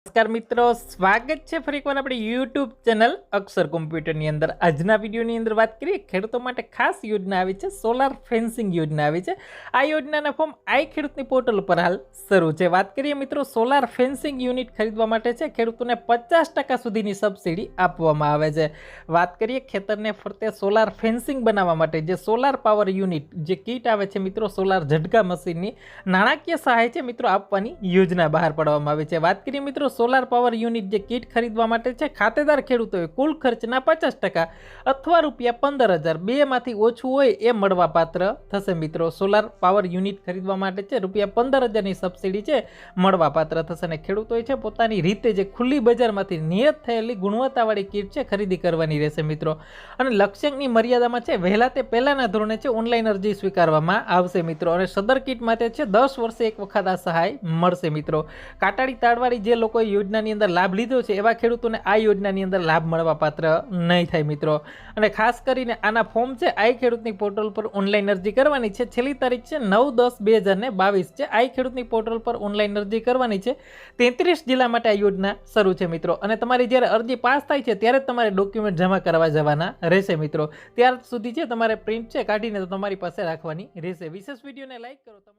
નમસ્કાર મિત્રો, સ્વાગત છે ફરી એકવાર આપણી યુટ્યુબ ચેનલ અક્ષર કોમ્પ્યુટરની અંદર। આજના વિડીયોની અંદર વાત કરીએ ખેડૂતો માટે ખાસ યોજના આવી છે, સોલાર ફેન્સિંગ યોજના આવી છે। આ યોજનાના ફોર્મ આઈ ખેડૂતની પોર્ટલ પર હાલ શરૂ છે। વાત કરીએ મિત્રો, સોલાર ફેન્સિંગ યુનિટ ખરીદવા માટે છે ખેડૂતોને 50% સુધીની સબસિડી આપવામાં આવે છે। વાત કરીએ ખેતરને ફરતે સોલાર ફેન્સિંગ બનાવવા માટે જે સોલાર પાવર યુનિટ જે કીટ આવે છે મિત્રો, સોલાર ઝટકા મશીનની નાણાકીય સહાય છે મિત્રો આપવાની યોજના બહાર પાડવામાં આવી છે। વાત કરીએ મિત્રો, સોલાર પાવર યુનિટ જે કીટ ખરીદવા માટે છે ખાતેદાર ખેડૂતોએ કુલ ખર્ચના 50% અથવા ₹15,000 બેમાંથી ઓછું હોય એ મળવાપાત્ર થશે મિત્રો। સોલાર પાવર યુનિટ ખરીદવા માટે છે ₹15,000ની સબસિડી છે મળવાપાત્ર થશે અને ખેડૂતોએ છે પોતાની રીતે જે ખુલ્લી બજારમાંથી નિયત થયેલી ગુણવત્તાવાળી કીટ છે ખરીદી કરવાની રહેશે મિત્રો। અને લક્ષ્યાંકની મર્યાદામાં છે વહેલા તે પહેલાના ધોરણે છે ઓનલાઈન અરજી સ્વીકારવામાં આવશે મિત્રો। અને સદર કીટ માટે છે 10 વર્ષે એક વખત આ સહાય મળશે મિત્રો। કાટાળી તાળવાળી જે લોકો યોજનાની અંદર લાભ લીધો છે એવા ખેડૂતોને આ યોજનાની અંદર લાભ મળવા પાત્ર નહીં થાય મિત્રો। અને ખાસ કરીને આના ફોર્મ છે આઈ ખેડૂતની પોર્ટલ પર ઓનલાઈન અરજી કરવાની છે। છેલ્લી તારીખ છે 9/10/2022 છે। આઈ ખેડૂતની પોર્ટલ પર ઓનલાઈન અરજી કરવાની છે। 33 જિલ્લા માટે આ યોજના શરૂ છે મિત્રો। અને તમારી જ્યારે અરજી પાસ થાય છે ત્યારે તમારે ડોક્યુમેન્ટ જમા કરવા જવાના રહેશે મિત્રો। ત્યાર સુધી છે તમારે પ્રિન્ટ છે કાઢીને તો તમારી પાસે રાખવાની રહેશે। વિશેષ વિડીયોને લાઈક કરો।